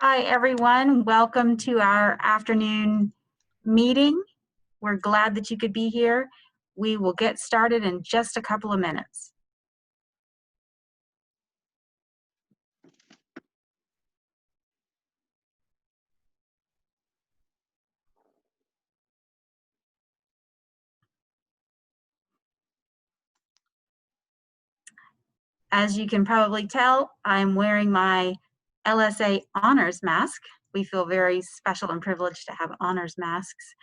Hi, everyone. Welcome to our afternoon meeting. We're glad that you could be here. We will get started in just a couple of minutes. As you can probably tell, I'm wearing my LSA Honors mask. We feel very special and privileged to have honors masks.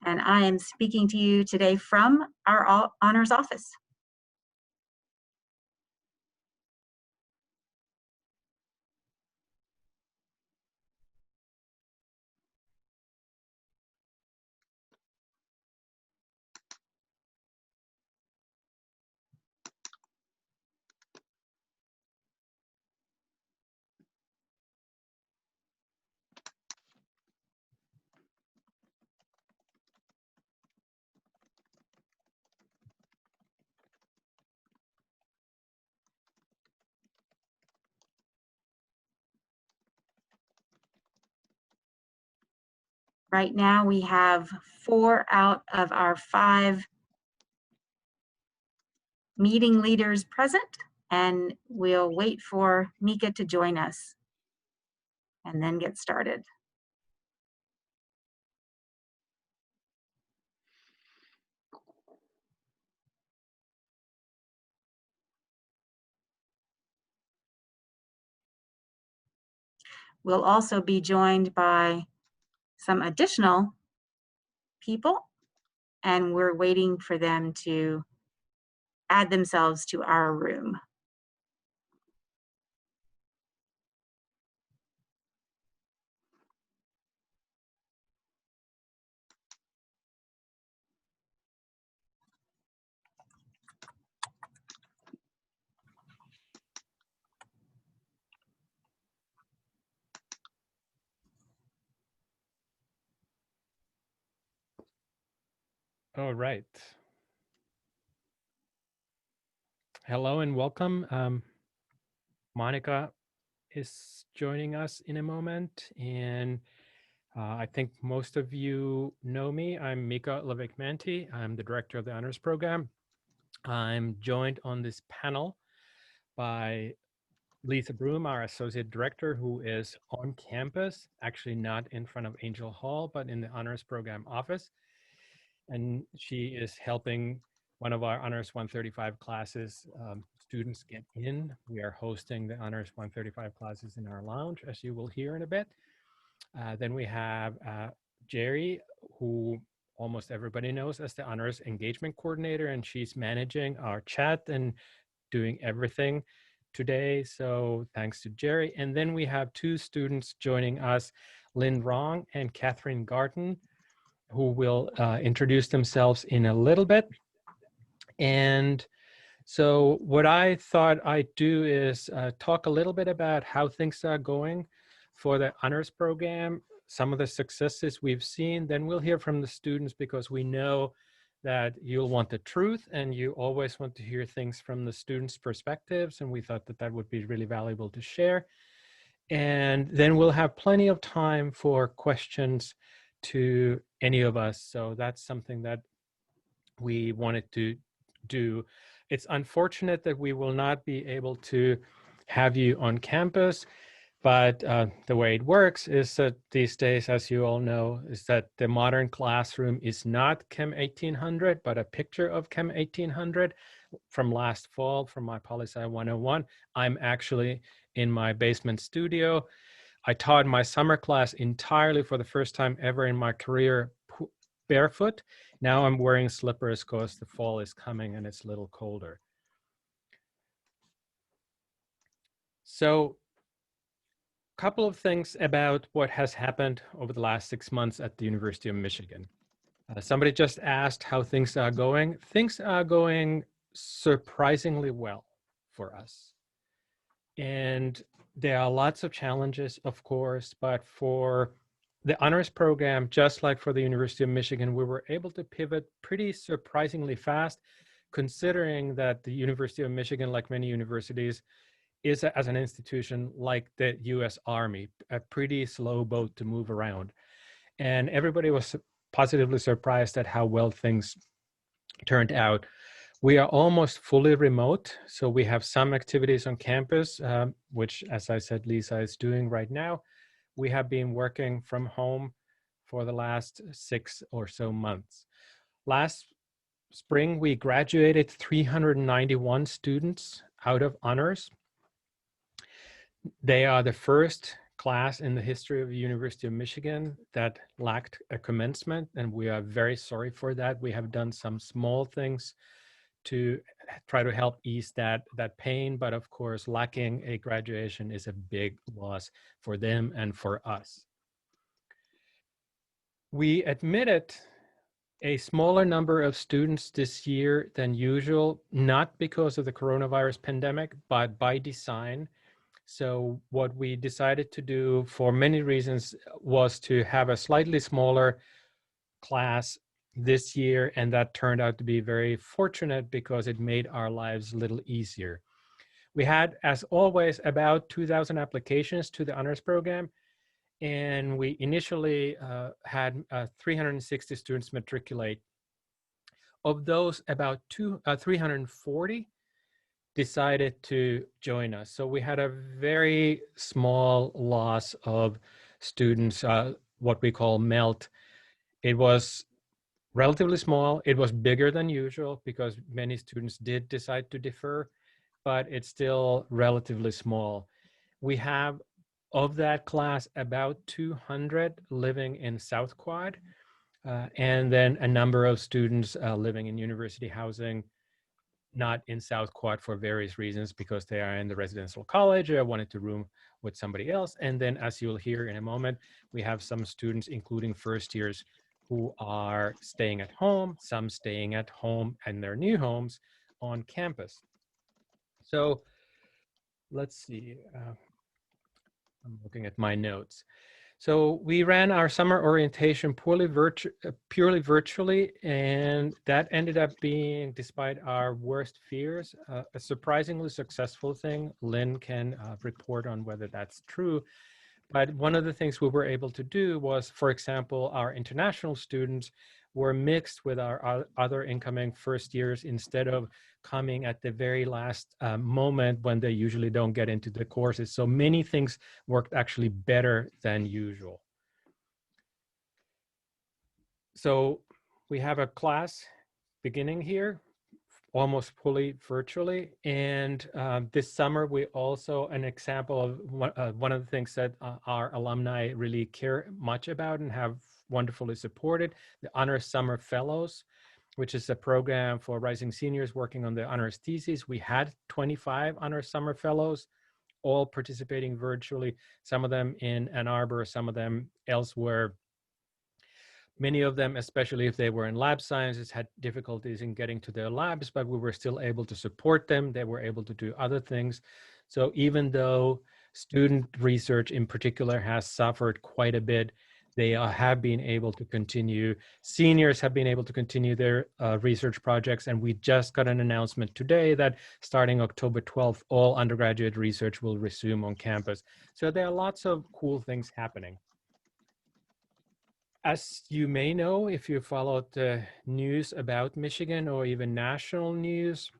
And I am speaking to you today from our honors office. Right now, we have 4 out of our 5 meeting leaders present, and we'll wait for Mika to join us and then get started. We'll also be joined by some additional people, and we're waiting for them to add themselves to our room. All right. Hello and welcome. Monica is joining us in a moment, and I think most of you know me. I'm Mika LaVaque-Manty. I'm the director of the Honors Program. I'm joined on this panel by Broome, our associate director, who is on campus, actually not in front of Angel Hall, but in the Honors Program office. And she is helping one of our Honors 135 classes students get in. We are hosting the Honors 135 classes in our lounge, as you will hear in a bit. Then we have Jerry, who almost everybody knows as the Honors Engagement Coordinator, and she's managing our chat and doing everything today. So thanks to Jerry. And then we have 2 students joining us, Lynn Rong and Catherine Garton, who will introduce themselves in a little bit. And so what I thought I'd do is talk a little bit about how things are going for the honors program, some of the successes we've seen. Then we'll hear from the students, because we know that you'll want the truth and you always want to hear things from the students' perspectives. And we thought that that would be really valuable to share. And then we'll have plenty of time for questions to any of us. So that's something that we wanted to do. It's unfortunate that we will not be able to have you on campus, but the way it works is that these days, as you all know, is that the modern classroom is not Chem 1800, but a picture of Chem 1800 from last fall from my Poli-Sci 101. I'm actually in my basement studio. I taught my summer class entirely for the first time ever in my career barefoot. Now I'm wearing slippers because the fall is coming and it's a little colder. So a couple of things about what has happened over the last 6 months at the University of Michigan. Somebody just asked how things are going. Things are going surprisingly well for us. And there are lots of challenges, of course, but for the honors program, just like for the University of Michigan, we were able to pivot pretty surprisingly fast, considering that the University of Michigan, like many universities, is as an institution like the US Army, a pretty slow boat to move around. And everybody was positively surprised at how well things turned out. We are almost fully remote, so we have some activities on campus, which, as I said, Lisa is doing right now. We have been working from home for the last 6 or so months. Last spring, we graduated 391 students out of honors. They are the first class in the history of the University of Michigan that lacked a commencement, and we are very sorry for that. We have done some small things to try to help ease that pain, but of course, lacking a graduation is a big loss for them and for us. We admitted a smaller number of students this year than usual, not because of the coronavirus pandemic, but by design. So what we decided to do for many reasons was to have a slightly smaller class this year, and that turned out to be very fortunate because it made our lives a little easier. We had, as always, about 2,000 applications to the honors program, and we initially had 360 students matriculate. Of those, about 340 decided to join us. So we had a very small loss of students, what we call melt. It was relatively small. It was bigger than usual because many students did decide to defer, but it's still relatively small. We have, of that class, about 200 living in South Quad, and then a number of students living in university housing, not in South Quad for various reasons, because they are in the residential college or wanted to room with somebody else. And then, as you'll hear in a moment, we have some students, including first years, who are staying at home, some staying at home in their new homes on campus. So let's see, I'm looking at my notes. So we ran our summer orientation purely virtually, and that ended up being, despite our worst fears, a surprisingly successful thing. Lynn can report on whether that's true. But one of the things we were able to do was, for example, our international students were mixed with our other incoming first years instead of coming at the very last moment when they usually don't get into the courses. So many things worked actually better than usual. So we have a class beginning here, almost fully virtually. And this summer, we also, an example of one of the things that our alumni really care much about and have wonderfully supported, the Honors Summer Fellows, which is a program for rising seniors working on the honors thesis. We had 25 Honors Summer Fellows, all participating virtually, some of them in Ann Arbor, some of them elsewhere. Many of them, especially if they were in lab sciences, had difficulties in getting to their labs, but we were still able to support them. They were able to do other things. So even though student research in particular has suffered quite a bit, they have been able to continue. Seniors have been able to continue their research projects. And we just got an announcement today that starting October 12th, all undergraduate research will resume on campus. So there are lots of cool things happening. As you may know, if you followed the news about Michigan or even national news,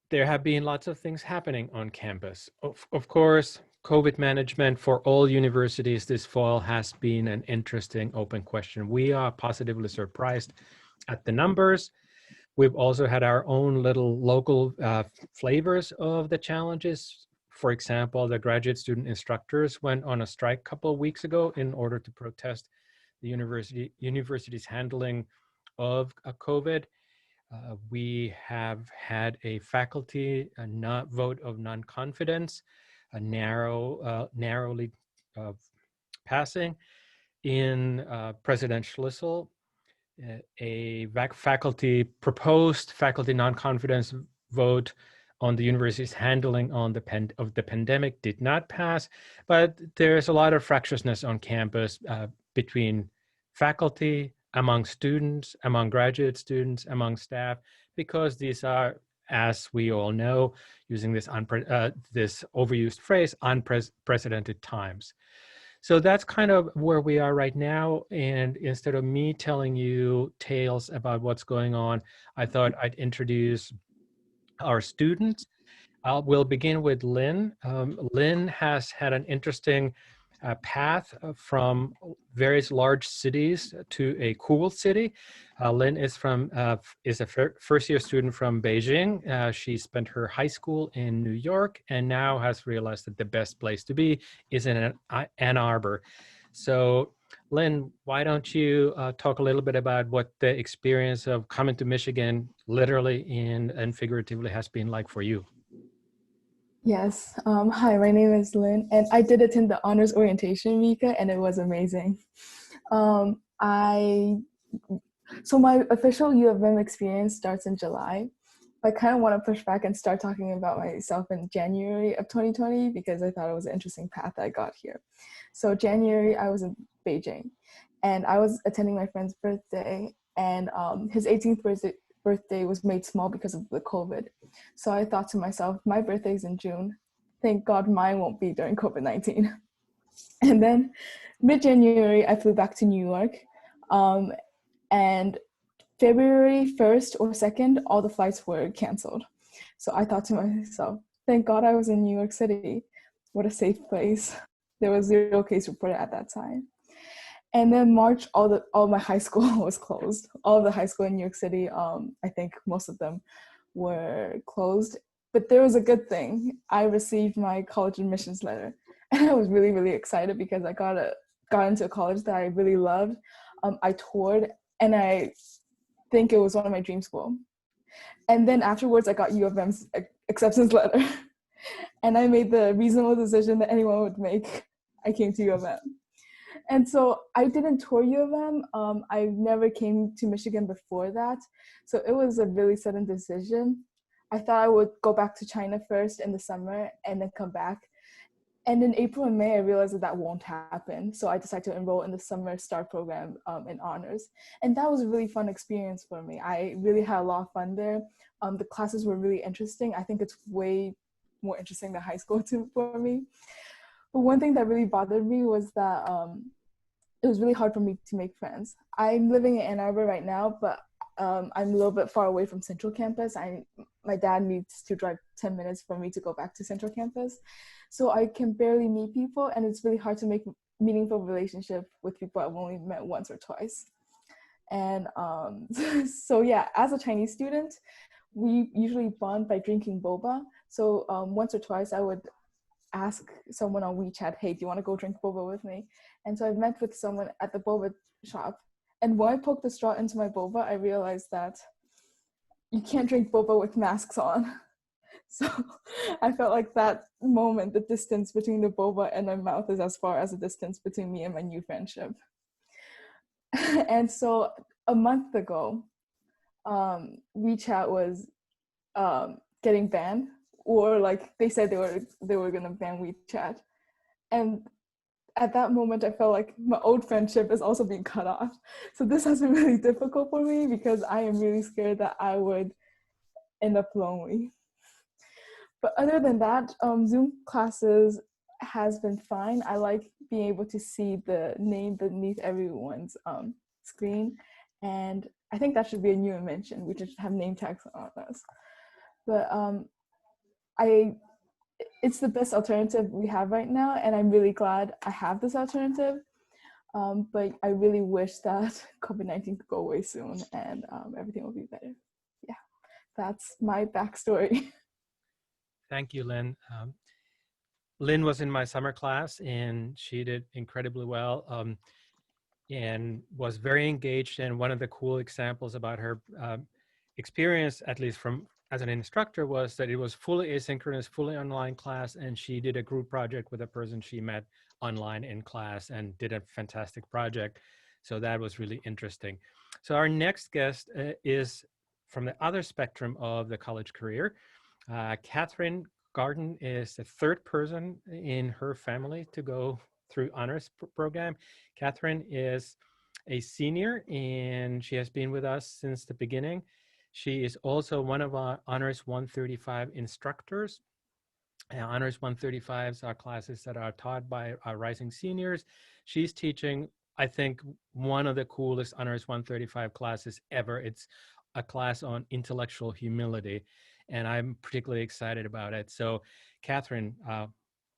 there have been lots of things happening on campus. Of course, COVID management for all universities this fall has been an interesting open question. We are positively surprised at the numbers. We've also had our own little local flavors of the challenges. For example, the graduate student instructors went on a strike a couple of weeks ago in order to protest the university's handling of COVID. We have had a faculty vote of non-confidence, a narrowly passing in presidential a proposed faculty non-confidence vote on the university's handling of the pandemic did not pass, but there's a lot of fractiousness on campus between faculty, among students, among graduate students, among staff, because these are as we all know, using this this overused phrase, unprecedented times. So that's kind of where we are right now. And instead of me telling you tales about what's going on, I thought I'd introduce our students. We'll begin with Lynn. Lynn has had an interesting path from various large cities to a cool city. Lynn is a first-year student from Beijing. She spent her high school in New York and now has realized that the best place to be is in Ann Arbor. So, Lynn, why don't you talk a little bit about what the experience of coming to Michigan, literally and figuratively, has been like for you? Yes. Hi, my name is Lynn, and I did attend the honors orientation, Mika, and it was amazing. Um, I so my official U of M experience starts in July. I kind of want to push back and start talking about myself in January of 2020 because I thought it was an interesting path I got here. So January, I was in Beijing, and I was attending my friend's birthday, and his 18th birthday was made small because of the COVID. So I thought to myself, my birthday's in June. Thank God mine won't be during COVID-19. And then mid-January, I flew back to New York. And February 1st or 2nd, all the flights were canceled. So I thought to myself, thank God I was in New York City. What a safe place. There was 0 case reported at that time. And then March, all my high school was closed. All of the high school in New York City, I think most of them were closed. But there was a good thing. I received my college admissions letter. And I was really, really excited because I got into a college that I really loved. I toured, and I think it was one of my dream schools. And then afterwards, I got U of M's acceptance letter. And I made the reasonable decision that anyone would make. I came to U of M. And so I didn't tour U of M. I never came to Michigan before that. So it was a really sudden decision. I thought I would go back to China first in the summer and then come back. And in April and May, I realized that won't happen. So I decided to enroll in the summer STAR program in honors. And that was a really fun experience for me. I really had a lot of fun there. The classes were really interesting. I think it's way more interesting than high school for me. But one thing that really bothered me was that it was really hard for me to make friends. I'm living in Ann Arbor right now, but I'm a little bit far away from Central Campus. My dad needs to drive 10 minutes for me to go back to Central Campus. So I can barely meet people, and it's really hard to make meaningful relationship with people I've only met once or twice. And so yeah, as a Chinese student, we usually bond by drinking boba. So once or twice I would ask someone on WeChat, hey, do you want to go drink boba with me? And so I met with someone at the boba shop. And when I poked the straw into my boba, I realized that you can't drink boba with masks on. So I felt like that moment, the distance between the boba and my mouth is as far as the distance between me and my new friendship. And so a month ago, WeChat was getting banned, or like they said they were gonna ban WeChat. And at that moment, I felt like my old friendship is also being cut off. So this has been really difficult for me because I am really scared that I would end up lonely. But other than that, Zoom classes has been fine. I like being able to see the name beneath everyone's screen. And I think that should be a new invention. We should have name tags on us. But it's the best alternative we have right now, and I'm really glad I have this alternative. But I really wish that COVID-19 could go away soon and everything will be better. Yeah, that's my backstory. Thank you, Lynn. Lynn was in my summer class, and she did incredibly well and was very engaged. And one of the cool examples about her experience, at least as an instructor, was that it was fully asynchronous, fully online class, and she did a group project with a person she met online in class and did a fantastic project. So that was really interesting. So our next guest is from the other spectrum of the college career. Catherine Garton is the third person in her family to go through honors program. Catherine is a senior, and she has been with us since the beginning. She is also one of our Honors 135 instructors. Honors 135s are classes that are taught by our rising seniors. She's teaching, I think, one of the coolest Honors 135 classes ever. It's a class on intellectual humility, and I'm particularly excited about it. So, Catherine,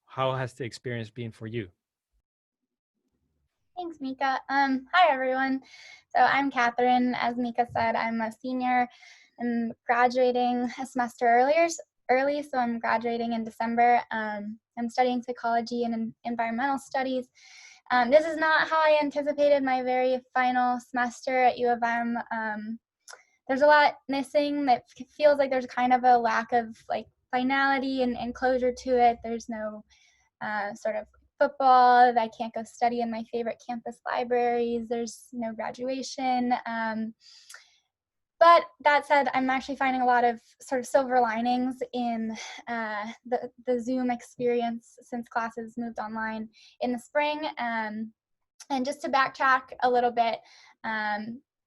how has the experience been for you? Thanks, Mika. Hi, everyone. So I'm Catherine. As Mika said, I'm a senior. I'm graduating a semester early, so I'm graduating in December. I'm studying psychology and environmental studies. This is not how I anticipated my very final semester at U of M. There's a lot missing. That feels like there's kind of a lack of like finality and closure to it. There's no sort of football. I can't go study in my favorite campus libraries. There's no graduation. But that said, I'm actually finding a lot of sort of silver linings in the Zoom experience since classes moved online in the spring. And just to backtrack a little bit,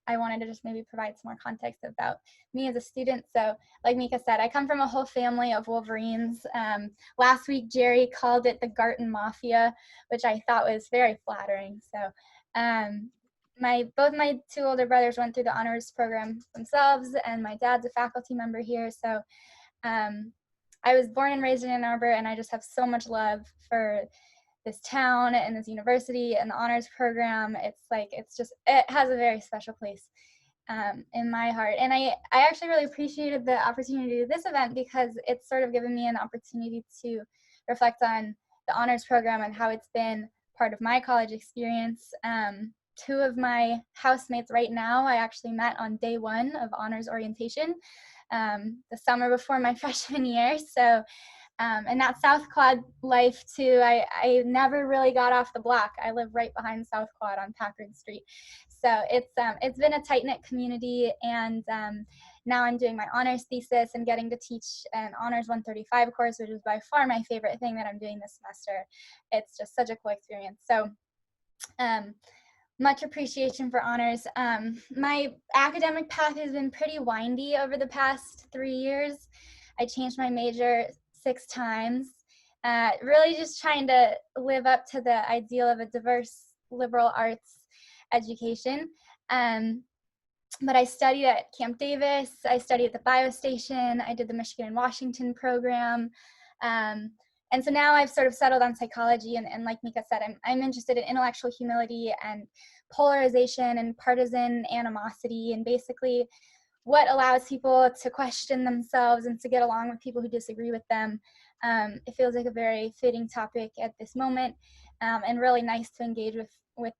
I wanted to just maybe provide some more context about me as a student. So like Mika said, I come from a whole family of Wolverines. Last week, Jerry called it the Garton Mafia, which I thought was very flattering. So both my two older brothers went through the honors program themselves, and my dad's a faculty member here. So I was born and raised in Ann Arbor, and I just have so much love for this town and this university and the honors program. It has a very special place in my heart. And I actually really appreciated the opportunity to do this event because it's sort of given me an opportunity to reflect on the honors program and how it's been part of my college experience. Two of my housemates right now, I actually met on day one of honors orientation, the summer before my freshman year. So and that South Quad life too, I never really got off the block. I live right behind South Quad on Packard Street. So it's been a tight-knit community, and now I'm doing my honors thesis and getting to teach an honors 135 course, which is by far my favorite thing that I'm doing this semester. It's just such a cool experience. So much appreciation for honors. My academic path has been pretty windy over the past 3 years. I changed my major 6 times, really just trying to live up to the ideal of a diverse liberal arts education. But I studied at Camp Davis, I studied at the Biostation, I did the Michigan and Washington program. And so now I've sort of settled on psychology, and like Mika said, I'm interested in intellectual humility and polarization and partisan animosity, and basically what allows people to question themselves and to get along with people who disagree with them. It feels like a very fitting topic at this moment, and really nice to engage with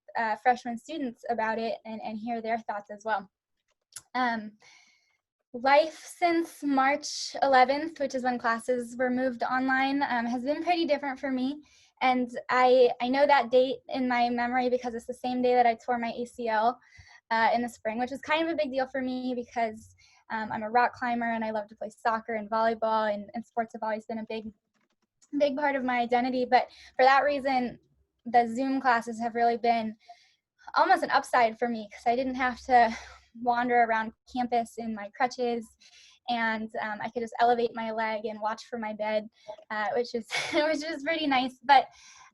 freshman students about it and hear their thoughts as well. Life since March 11th, which is when classes were moved online, has been pretty different for me. And I know that date in my memory because it's the same day that I tore my ACL in the spring, which is kind of a big deal for me because I'm a rock climber and I love to play soccer and volleyball, and sports have always been a big part of my identity. But for that reason, the Zoom classes have really been almost an upside for me because I didn't have to wander around campus in my crutches, and I could just elevate my leg and watch from my bed, which is pretty nice. But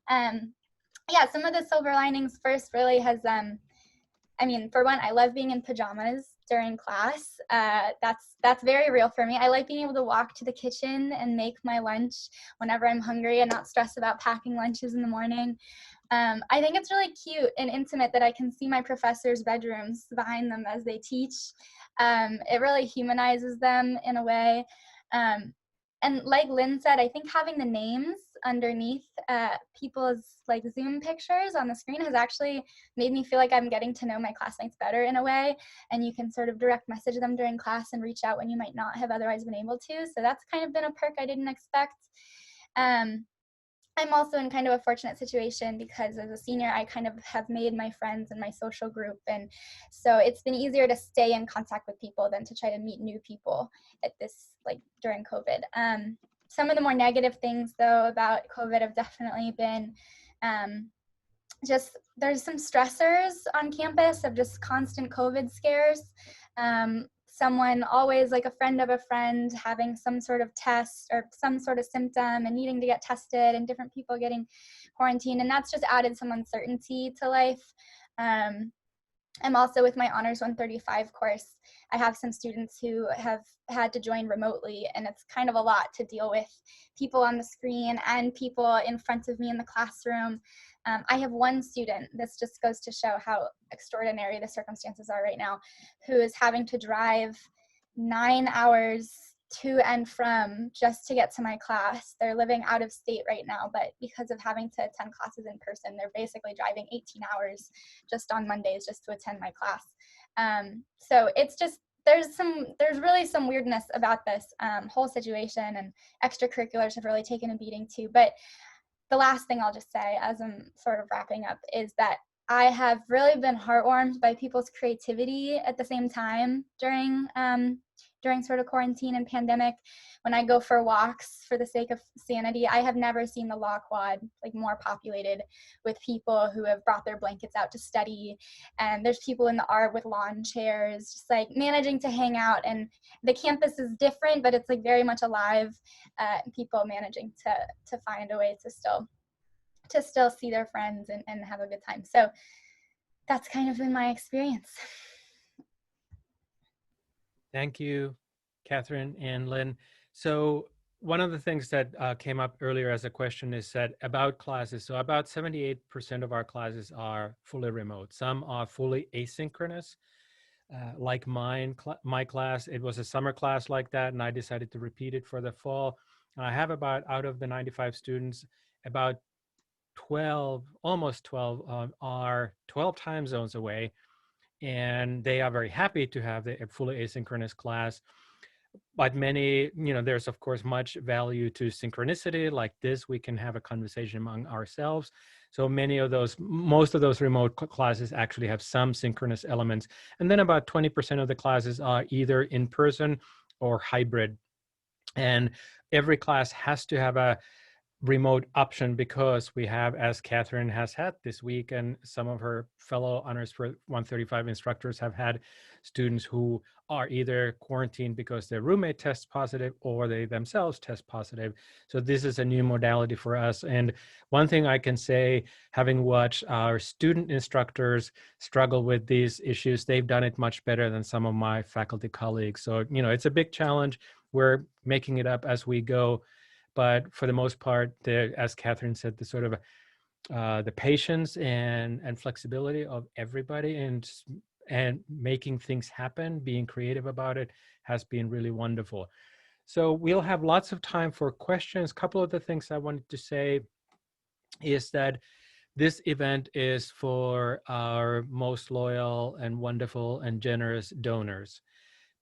yeah, some of the silver linings first really has, I mean, for one, I love being in pajamas during class. That's very real for me. I like being able to walk to the kitchen and make my lunch whenever I'm hungry and not stress about packing lunches in the morning. I think it's really cute and intimate that I can see my professors' bedrooms behind them as they teach. It really humanizes them in a way. And like Lynn said, I think having the names underneath people's like Zoom pictures on the screen has actually made me feel like I'm getting to know my classmates better in a way. And you can sort of direct message them during class and reach out when you might not have otherwise been able to. So that's kind of been a perk I didn't expect. I'm also in kind of a fortunate situation because as a senior, I kind of have made my friends in my social group. And so it's been easier to stay in contact with people than to try to meet new people at this, like during COVID. Some of the more negative things though about COVID have definitely been just, there's some stressors on campus of just constant COVID scares. someone, always like a friend of a friend, having some sort of test or some sort of symptom and needing to get tested, and different people getting quarantined. And that's just added some uncertainty to life. I'm also, with my Honors 135 course, I have some students who have had to join remotely, and it's kind of a lot to deal with people on the screen and people in front of me in the classroom. I have one student, this just goes to show how extraordinary the circumstances are right now, who is having to drive 9 hours to and from just to get to my class. They're living out of state right now, but because of having to attend classes in person, they're basically driving 18 hours just on Mondays just to attend my class. So it's just, there's really some weirdness about this whole situation, and extracurriculars have really taken a beating too. But the last thing I'll just say as I'm sort of wrapping up is that I have really been heartwarmed by people's creativity at the same time during sort of quarantine and pandemic. When I go for walks for the sake of sanity, I have never seen the Law Quad like more populated with people who have brought their blankets out to study. And there's people in the art with lawn chairs, just like managing to hang out. And the campus is different, but it's like very much alive. People managing to find a way to still see their friends and have a good time. So that's kind of been my experience. Thank you, Catherine and Lynn. So one of the things that came up earlier as a question is that about classes. So about 78% of our classes are fully remote. Some are fully asynchronous. Like my class, it was a summer class like that, and I decided to repeat it for the fall. I have about, out of the 95 students, about 12, almost 12, are 12 time zones away, and they are very happy to have a fully asynchronous class. But many, there's of course much value to synchronicity. Like this, we can have a conversation among ourselves. So most of those remote classes actually have some synchronous elements. And then about 20% of the classes are either in person or hybrid. And every class has to have a remote option because we have, as Catherine has had this week, and some of her fellow Honors 135 instructors have had students who are either quarantined because their roommate tests positive or they themselves test positive. So this is a new modality for us. And one thing I can say, having watched our student instructors struggle with these issues, they've done it much better than some of my faculty colleagues. So, it's a big challenge. We're making it up as we go. But for the most part, as Catherine said, the sort of the patience and flexibility of everybody and making things happen, being creative about it, has been really wonderful. So we'll have lots of time for questions. A couple of the things I wanted to say is that this event is for our most loyal and wonderful and generous donors.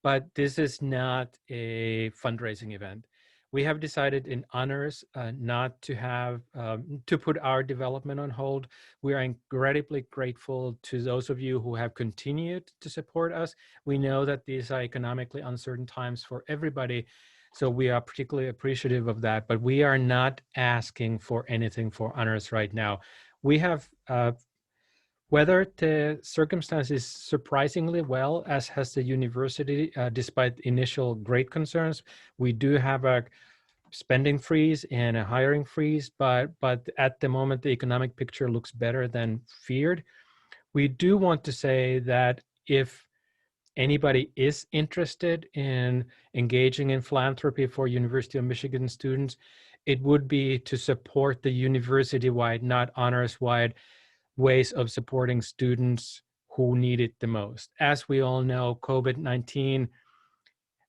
But this is not a fundraising event. We have decided in Honors not to have, to put our development on hold. We are incredibly grateful to those of you who have continued to support us. We know that these are economically uncertain times for everybody, so we are particularly appreciative of that, but we are not asking for anything for Honors right now. We have weathered the circumstances surprisingly well, as has the university, despite initial great concerns. We do have a spending freeze and a hiring freeze, but at the moment, the economic picture looks better than feared. We do want to say that if anybody is interested in engaging in philanthropy for University of Michigan students, it would be to support the university-wide, not honors-wide, ways of supporting students who need it the most. As we all know, COVID-19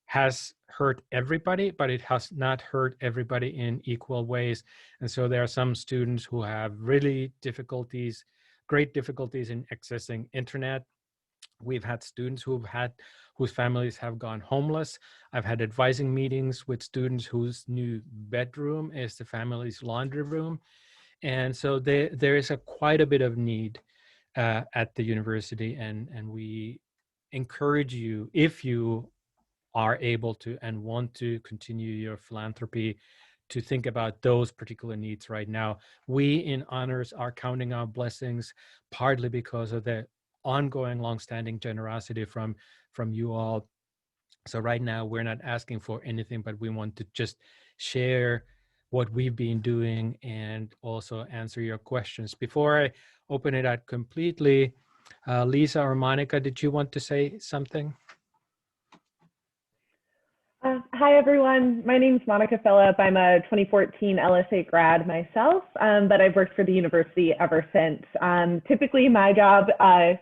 has hurt everybody, but it has not hurt everybody in equal ways. And so there are some students who have really great difficulties in accessing internet. We've had students whose families have gone homeless. I've had advising meetings with students whose new bedroom is the family's laundry room. And so there is quite a bit of need at the university, and we encourage you, if you are able to and want to continue your philanthropy, to think about those particular needs right now. We in Honors are counting our blessings, partly because of the ongoing longstanding generosity from you all, So right now we're not asking for anything, but we want to just share what we've been doing and also answer your questions. Before I open it out completely, Lisa or Monica, did you want to say something? Hi, everyone. My name is Monica Philipp. I'm a 2014 LSA grad myself, but I've worked for the university ever since. Typically, my job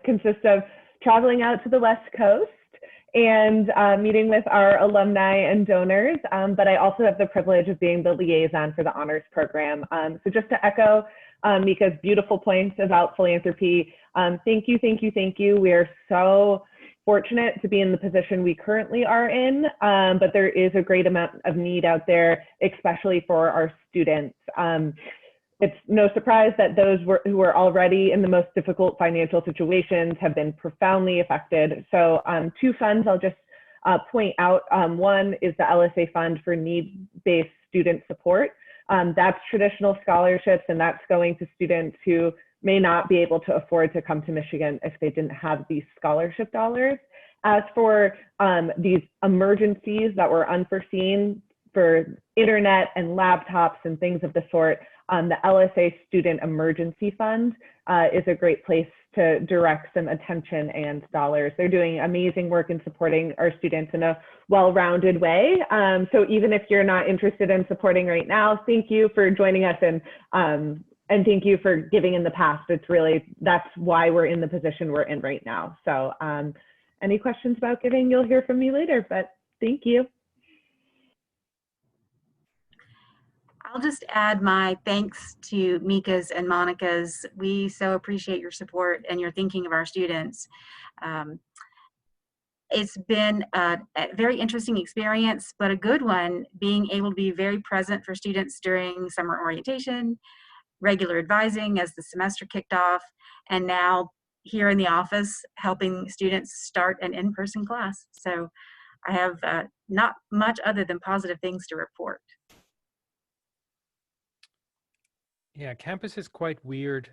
consists of traveling out to the West Coast and meeting with our alumni and donors, but I also have the privilege of being the liaison for the honors program. So just to echo Mika's beautiful points about philanthropy, thank you, thank you, thank you. We are so fortunate to be in the position we currently are in, but there is a great amount of need out there, especially for our students. It's no surprise that those who are already in the most difficult financial situations have been profoundly affected. So 2 funds I'll just point out. One is the LSA Fund for Need-Based Student Support. That's traditional scholarships, and that's going to students who may not be able to afford to come to Michigan if they didn't have these scholarship dollars. As for these emergencies that were unforeseen for internet and laptops and things of the sort, the LSA Student Emergency Fund is a great place to direct some attention and dollars. They're doing amazing work in supporting our students in a well-rounded way. So even if you're not interested in supporting right now, thank you for joining us, and thank you for giving in the past. It's really, that's why we're in the position we're in right now. So any questions about giving, you'll hear from me later, but thank you. I'll just add my thanks to Mika's and Monica's. We so appreciate your support and your thinking of our students. It's been a very interesting experience, but a good one, being able to be very present for students during summer orientation, regular advising as the semester kicked off, and now here in the office helping students start an in-person class. So I have not much other than positive things to report. Yeah, campus is quite weird.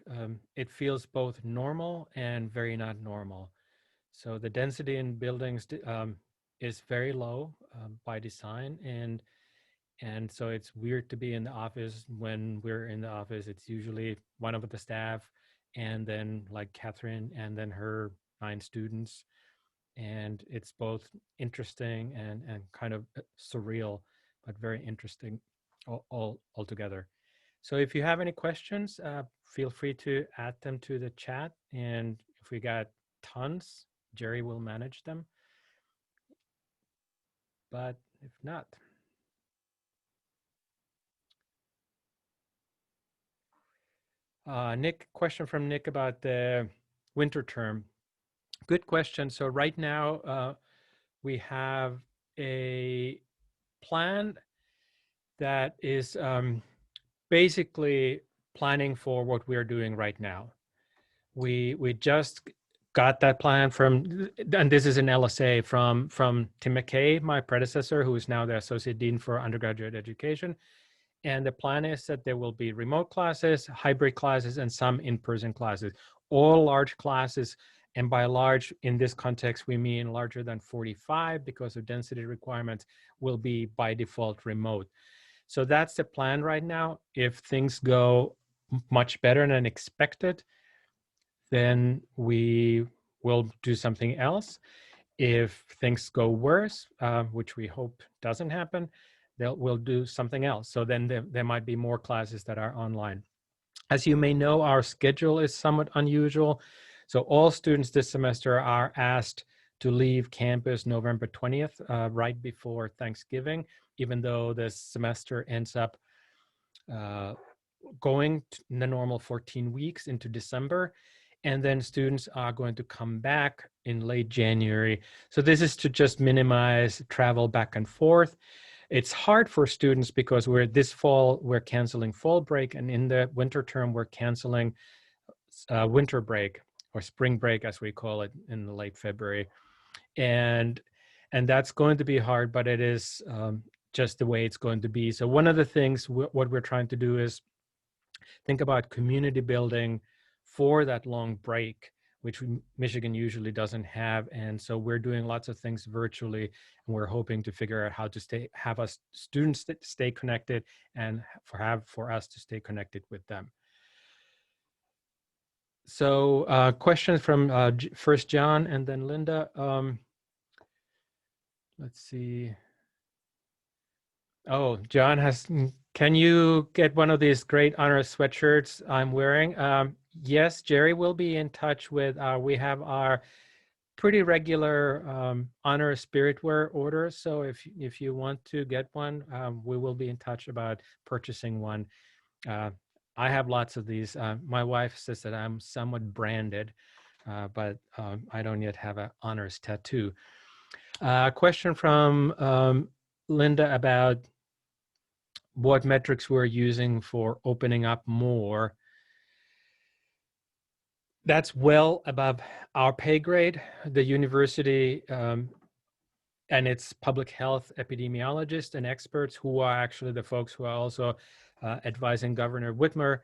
It feels both normal and very not normal. So the density in buildings is very low by design, and so it's weird to be in the office. When we're in the office, it's usually one of the staff, and then like Catherine, and then her 9 students, and it's both interesting and kind of surreal, but very interesting all together. So if you have any questions, feel free to add them to the chat. And if we got tons, Jerry will manage them. But if not, Nick, question from Nick about the winter term. Good question. So right now we have a plan that is basically planning for what we're doing right now. We just got that plan from, and this is an LSA from Tim McKay, my predecessor, who is now the Associate Dean for Undergraduate Education. And the plan is that there will be remote classes, hybrid classes, and some in-person classes, all large classes. And by large, in this context, we mean larger than 45 because of density requirements, will be by default remote. So that's the plan right now. If things go much better than expected, then we will do something else. If things go worse, which we hope doesn't happen, we'll do something else. So then there might be more classes that are online. As you may know, our schedule is somewhat unusual. So all students this semester are asked to leave campus November 20th, right before Thanksgiving, even though the semester ends up going in the normal 14 weeks into December. And then students are going to come back in late January. So this is to just minimize travel back and forth. It's hard for students because this fall, we're canceling fall break, and in the winter term, we're canceling winter break, or spring break, as we call it, in the late February. And that's going to be hard, but it is just the way it's going to be. So one of the things, what we're trying to do is think about community building for that long break which Michigan usually doesn't have. And so we're doing lots of things virtually, and we're hoping to figure out how to have us students stay connected and for us to stay connected with them. So questions from first John and then Linda. Let's see. Oh, John has, can you get one of these great honors sweatshirts I'm wearing? Yes, Jerry will be in touch with, we have our pretty regular honor spirit wear orders. So if you want to get one, we will be in touch about purchasing one. I have lots of these. My wife says that I'm somewhat branded, but I don't yet have an honors tattoo. Question from Linda about what metrics we're using for opening up more. That's well above our pay grade. The university and its public health epidemiologists and experts, who are actually the folks who are also advising Governor Whitmer,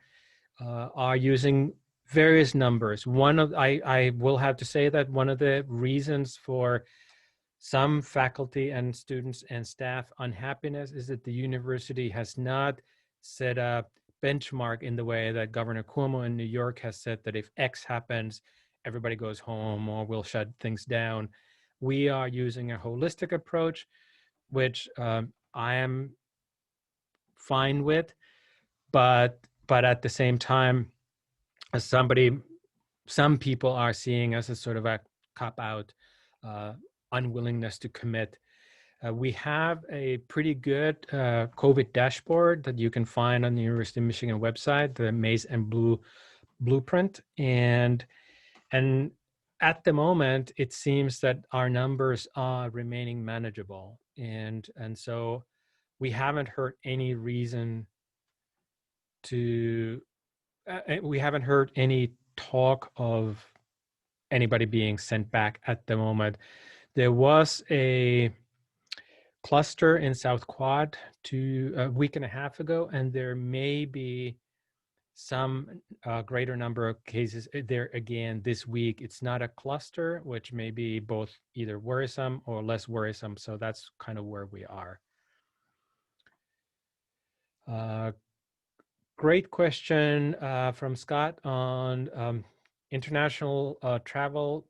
are using various numbers. I will have to say that one of the reasons for some faculty and students and staff unhappiness is that the university has not set a benchmark in the way that Governor Cuomo in New York has said that if X happens, everybody goes home or we'll shut things down. We are using a holistic approach, which I am fine with, but at the same time, as some people are seeing as a sort of a cop-out, unwillingness to commit. We have a pretty good COVID dashboard that you can find on the University of Michigan website, the Maize and Blue Blueprint. And at the moment, it seems that our numbers are remaining manageable. And so we haven't heard any reason to, we haven't heard any talk of anybody being sent back at the moment. There was a cluster in South Quad a week and a half ago, and there may be some greater number of cases there again this week. It's not a cluster, which may be both either worrisome or less worrisome. So that's kind of where we are. Great question from Scott on international travel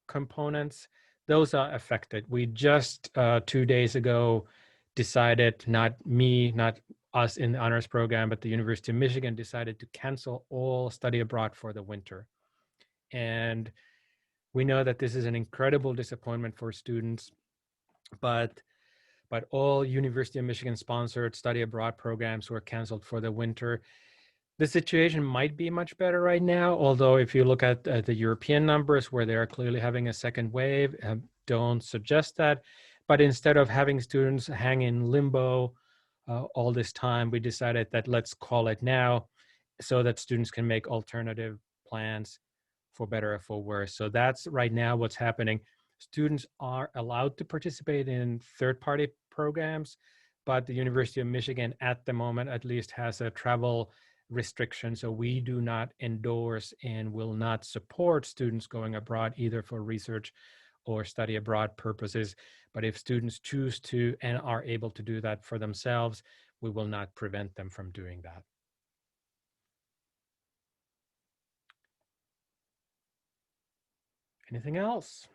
components. Those are affected. We just 2 days ago decided, not us in the honors program, but the University of Michigan decided to cancel all study abroad for the winter. And we know that this is an incredible disappointment for students, but all University of Michigan sponsored study abroad programs were canceled for the winter. The situation might be much better right now, although if you look at the European numbers where they are clearly having a second wave, don't suggest that. But instead of having students hang in limbo all this time, we decided that let's call it now so that students can make alternative plans for better or for worse. So that's right now what's happening. Students are allowed to participate in third-party programs, but the University of Michigan at the moment at least has a travel restriction. So we do not endorse and will not support students going abroad either for research or study abroad purposes. But if students choose to and are able to do that for themselves, we will not prevent them from doing that. Anything else?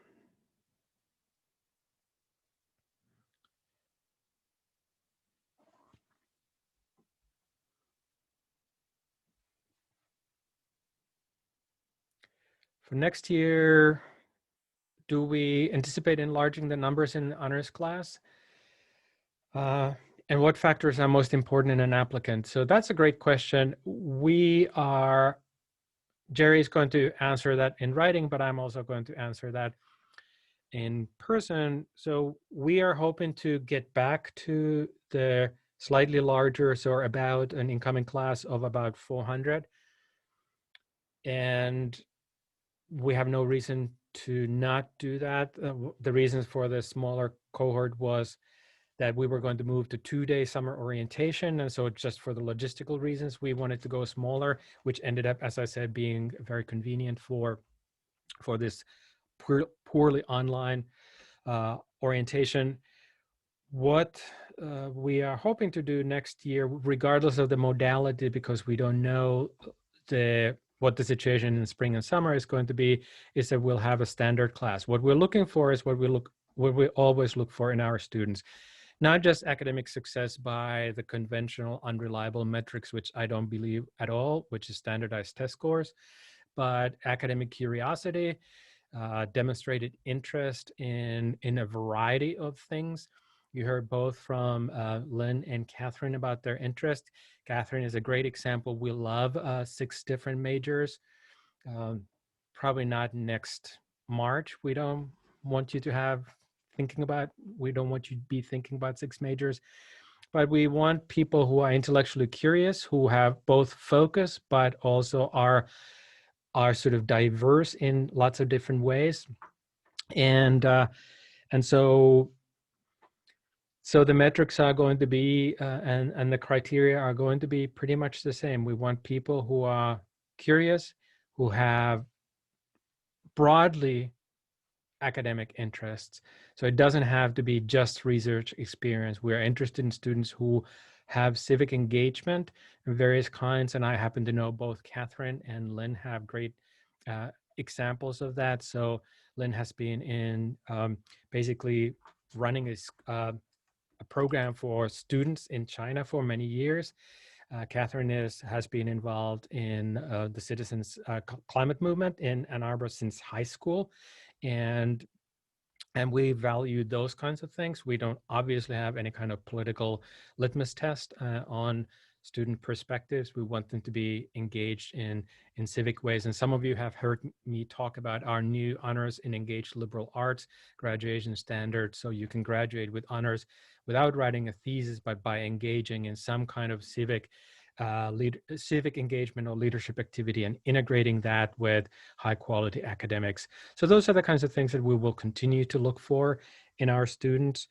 For next year, do we anticipate enlarging the numbers in the honors class? And what factors are most important in an applicant? So that's a great question. Jerry's going to answer that in writing, but I'm also going to answer that in person. So we are hoping to get back to the slightly larger, so about an incoming class of about 400. And we have no reason to not do that. The reasons for the smaller cohort was that we were going to move to 2-day summer orientation. And so just for the logistical reasons, we wanted to go smaller, which ended up, as I said, being very convenient for for this poorly online orientation. What we are hoping to do next year, regardless of the modality, because we don't know what the situation in spring and summer is going to be, is that we'll have a standard class. What we're looking for is what we always look for in our students. Not just academic success by the conventional unreliable metrics, which I don't believe at all, which is standardized test scores, but academic curiosity, demonstrated interest in a variety of things. You heard both from Lynn and Catherine about their interest. Catherine is a great example. We love 6 different majors. Probably not next March. We don't want you to we don't want you to be thinking about 6 majors, but we want people who are intellectually curious, who have both focus, but also are sort of diverse in lots of different ways. And so the metrics are going to be, and the criteria are going to be pretty much the same. We want people who are curious, who have broadly academic interests. So it doesn't have to be just research experience. We're interested in students who have civic engagement of various kinds. And I happen to know both Catherine and Lynn have great examples of that. So Lynn has been in basically running a program for students in China for many years. Catherine has been involved in the Citizens Climate Movement in Ann Arbor since high school. And we value those kinds of things. We don't obviously have any kind of political litmus test on student perspectives. We want them to be engaged in civic ways. And some of you have heard me talk about our new honors in engaged liberal arts graduation standard. So you can graduate with honors without writing a thesis, but by engaging in some kind of civic engagement or leadership activity and integrating that with high quality academics. So those are the kinds of things that we will continue to look for in our students.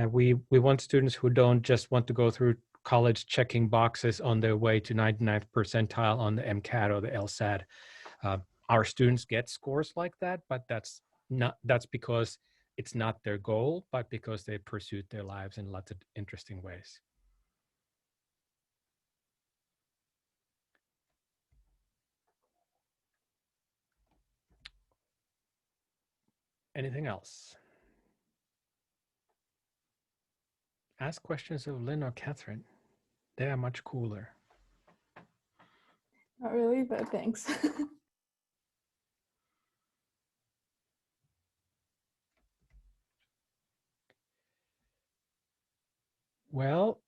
We want students who don't just want to go through college checking boxes on their way to 99th percentile on the MCAT or the LSAT. Our students get scores like that, but that's because it's not their goal, but because they pursued their lives in lots of interesting ways. Anything else? Ask questions of Lynn or Catherine. They are much cooler. Not really, but thanks. Well,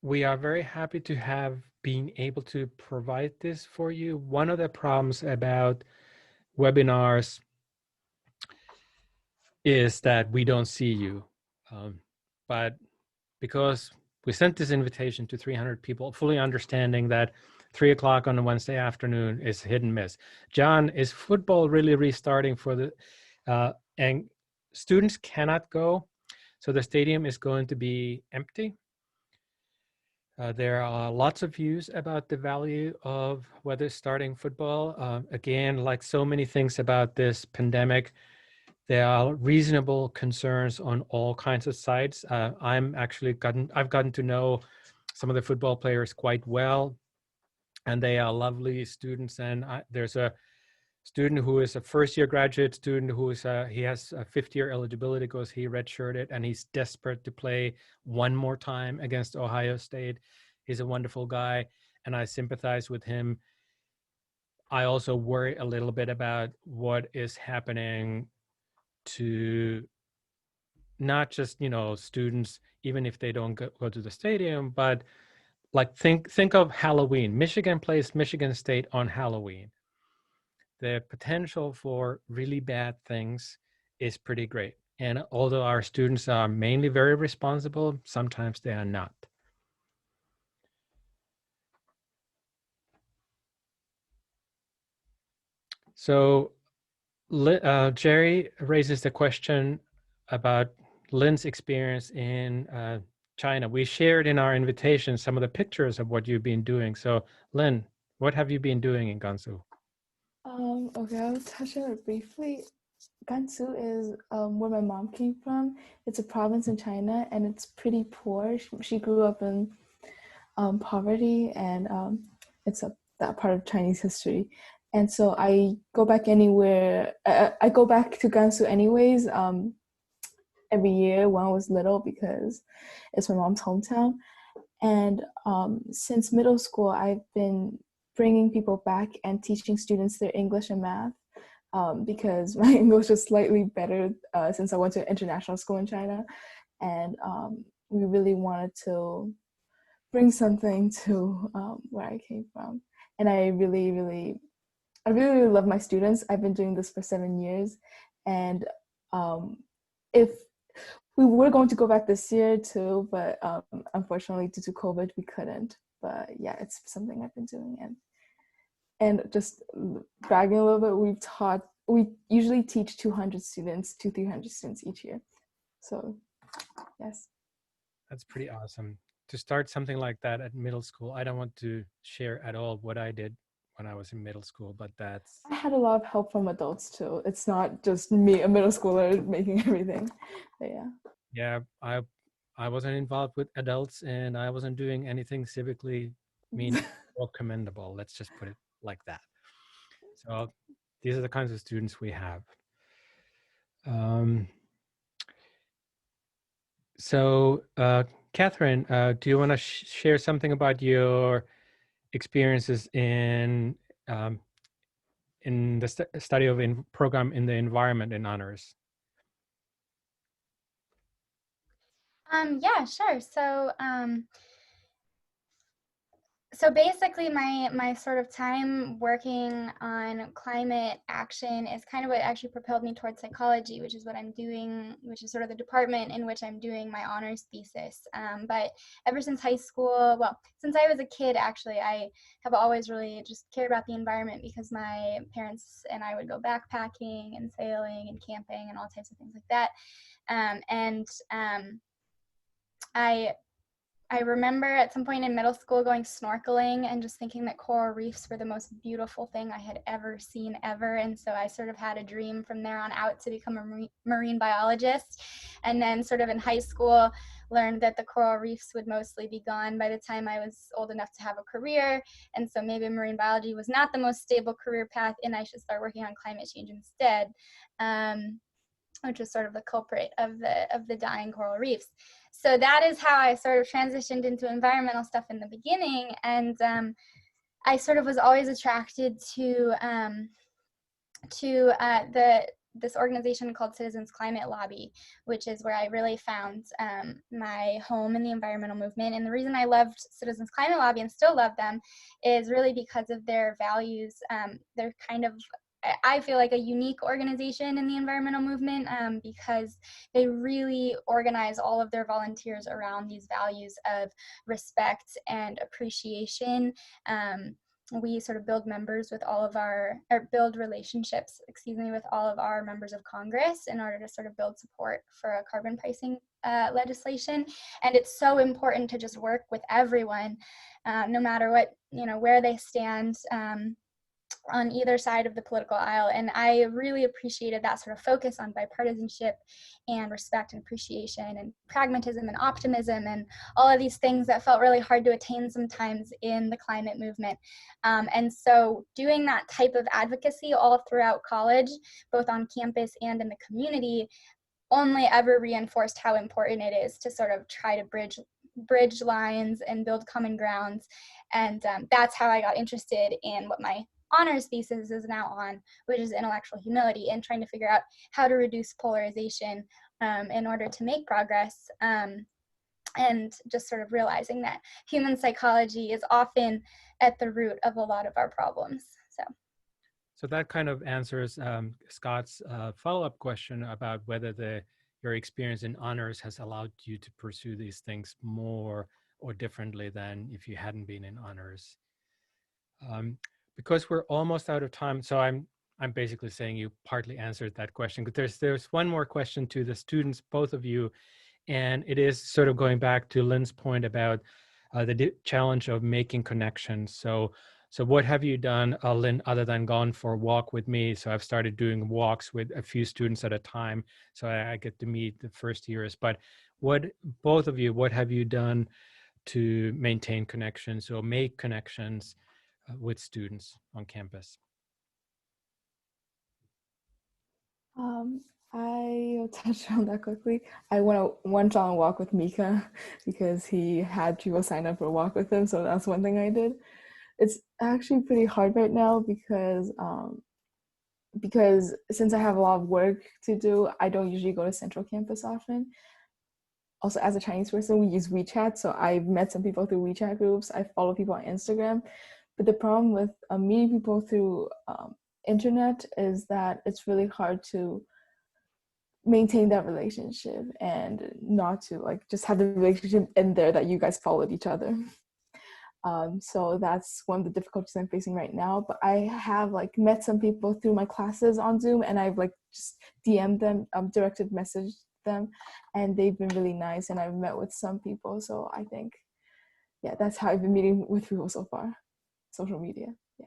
we are very happy to have been able to provide this for you. One of the problems about webinars is that we don't see you. But because we sent this invitation to 300 people, fully understanding that 3 o'clock on a Wednesday afternoon is hit and miss. John, is football really restarting for the, and students cannot go. So the stadium is going to be empty. There are lots of views about the value of whether starting football. Again, like so many things about this pandemic, there are reasonable concerns on all kinds of sides. I've gotten to know some of the football players quite well, and they are lovely students. And there's a student who is a first-year graduate student who is he has a 5th-year eligibility because he redshirted, and he's desperate to play one more time against Ohio State. He's a wonderful guy, and I sympathize with him. I also worry a little bit about what is happening to not just, students, even if they don't go to the stadium, but like think of Halloween. Michigan plays Michigan State on Halloween. The potential for really bad things is pretty great. And although our students are mainly very responsible, sometimes they are not. So Jerry raises the question about Lynn's experience in China. We shared in our invitation some of the pictures of what you've been doing. So Lynn, what have you been doing in Gansu? Okay, I'll touch on it briefly. Gansu is where my mom came from. It's a province in China, and it's pretty poor. She grew up in poverty, and it's that part of Chinese history. And so I go back anywhere. I go back to Gansu anyways. Every year when I was little because it's my mom's hometown. And since middle school, I've been bringing people back and teaching students their English and math because my English is slightly better since I went to international school in China. And we really wanted to bring something to where I came from. And I really love my students. I've been doing this for 7 years. And if we were going to go back this year too, but unfortunately due to COVID, we couldn't. But yeah, it's something I've been doing. And just bragging a little bit, we usually teach 200 students to 300 students each year. So yes. That's pretty awesome. To start something like that at middle school, I don't want to share at all what I did when I was in middle school, but that's... I had a lot of help from adults too. It's not just me, a middle schooler, making everything. But yeah. Yeah, I wasn't involved with adults, and I wasn't doing anything civically meaningful or commendable. Let's just put it like that. So these are the kinds of students we have. Catherine, do you want to share something about your experiences in the study of program in the environment in honors? Yeah, sure. So basically my sort of time working on climate action is kind of what actually propelled me towards psychology, which is what I'm doing, which is sort of the department in which I'm doing my honors thesis. But ever since high school, well, since I was a kid, actually, I have always really just cared about the environment because my parents and I would go backpacking and sailing and camping and all types of things like that. I remember at some point in middle school going snorkeling and just thinking that coral reefs were the most beautiful thing I had ever seen ever. And so I sort of had a dream from there on out to become a marine biologist. And then sort of in high school, learned that the coral reefs would mostly be gone by the time I was old enough to have a career. And so maybe marine biology was not the most stable career path and I should start working on climate change instead. Which was sort of the culprit of the dying coral reefs. So that is how I sort of transitioned into environmental stuff in the beginning. And I sort of was always attracted to this organization called Citizens Climate Lobby, which is where I really found my home in the environmental movement. And the reason I loved Citizens Climate Lobby and still love them is really because of their values. They're kind of, I feel like, a unique organization in the environmental movement because they really organize all of their volunteers around these values of respect and appreciation. We sort of build relationships, with all of our members of Congress in order to sort of build support for a carbon pricing legislation. And it's so important to just work with everyone, no matter what, where they stand on either side of the political aisle. And I really appreciated that sort of focus on bipartisanship and respect and appreciation and pragmatism and optimism and all of these things that felt really hard to attain sometimes in the climate movement. And so doing that type of advocacy all throughout college, both on campus and in the community, only ever reinforced how important it is to sort of try to bridge lines and build common grounds. And that's how I got interested in what my honors thesis is now on, which is intellectual humility, and trying to figure out how to reduce polarization in order to make progress, and just sort of realizing that human psychology is often at the root of a lot of our problems. So that kind of answers Scott's follow-up question about whether your experience in honors has allowed you to pursue these things more or differently than if you hadn't been in honors. Because we're almost out of time, so I'm basically saying you partly answered that question. But there's one more question to the students, both of you, and it is sort of going back to Lynn's point about the challenge of making connections. So So what have you done, Lynn, other than gone for a walk with me? So I've started doing walks with a few students at a time, so I get to meet the first years. But both of you, what have you done to maintain connections or make connections with students on campus? I'll touch on that quickly. I went on a walk with Mika because he had people sign up for a walk with him, so that's one thing I did. It's actually pretty hard right now because since I have a lot of work to do, I don't usually go to Central Campus often. Also, as a Chinese person, we use WeChat, so I've met some people through WeChat groups. I follow people on Instagram, but the problem with meeting people through internet is that it's really hard to maintain that relationship and not to like just have the relationship in there that you guys followed each other. So that's one of the difficulties I'm facing right now. But I have like met some people through my classes on Zoom, and I've like just DM'd them, directed messaged them, and they've been really nice. And I've met with some people, so I think, yeah, that's how I've been meeting with people so far. Social media, yeah.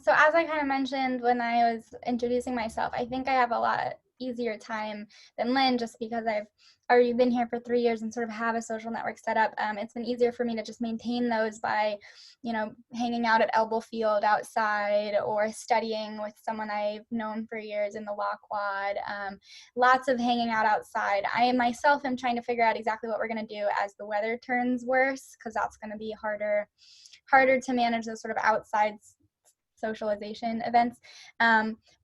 So as I kind of mentioned when I was introducing myself, I think I have a lot easier time than Lynn just because I've already been here for 3 years and sort of have a social network set up. It's been easier for me to just maintain those by, hanging out at Elbow Field outside or studying with someone I've known for years in the law quad. Lots of hanging out outside. I myself am trying to figure out exactly what we're going to do as the weather turns worse, because that's going to be harder to manage those sort of outside socialization events.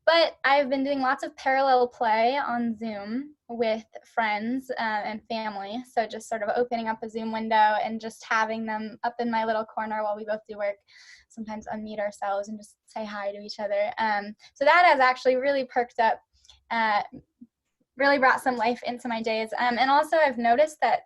But I've been doing lots of parallel play on Zoom with friends and family. So just sort of opening up a Zoom window and just having them up in my little corner while we both do work, sometimes unmute ourselves and just say hi to each other. So that has actually really perked up, really brought some life into my days. And also I've noticed that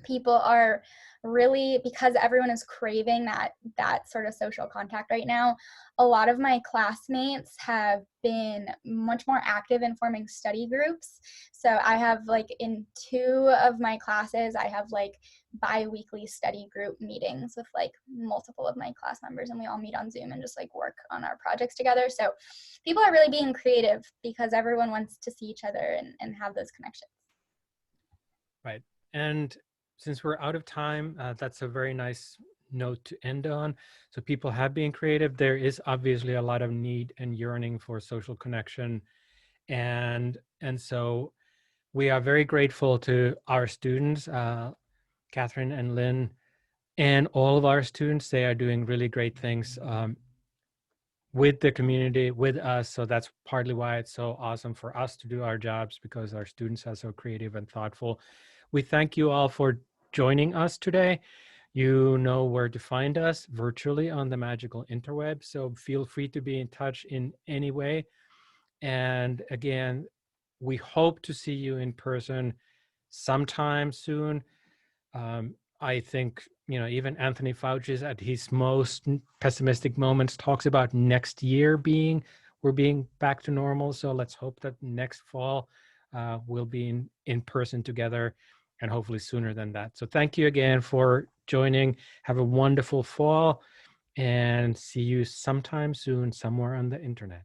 people are really, because everyone is craving that sort of social contact right now, a lot of my classmates have been much more active in forming study groups. So I have like in 2 of my classes, I have like bi-weekly study group meetings with like multiple of my class members, and we all meet on Zoom and just like work on our projects together. So people are really being creative because everyone wants to see each other and have those connections. Right. And since we're out of time, that's a very nice note to end on. So people have been creative. There is obviously a lot of need and yearning for social connection. And so we are very grateful to our students, Catherine and Lynn, and all of our students. They are doing really great things with the community, with us. So that's partly why it's so awesome for us to do our jobs, because our students are so creative and thoughtful. We thank you all for joining us today. You know where to find us virtually on the magical interweb. So feel free to be in touch in any way. And again, we hope to see you in person sometime soon. I think, even Anthony Fauci at his most pessimistic moments talks about next year we're being back to normal. So let's hope that next fall we'll be in person together, and hopefully sooner than that. So thank you again for joining. Have a wonderful fall, and see you sometime soon somewhere on the internet.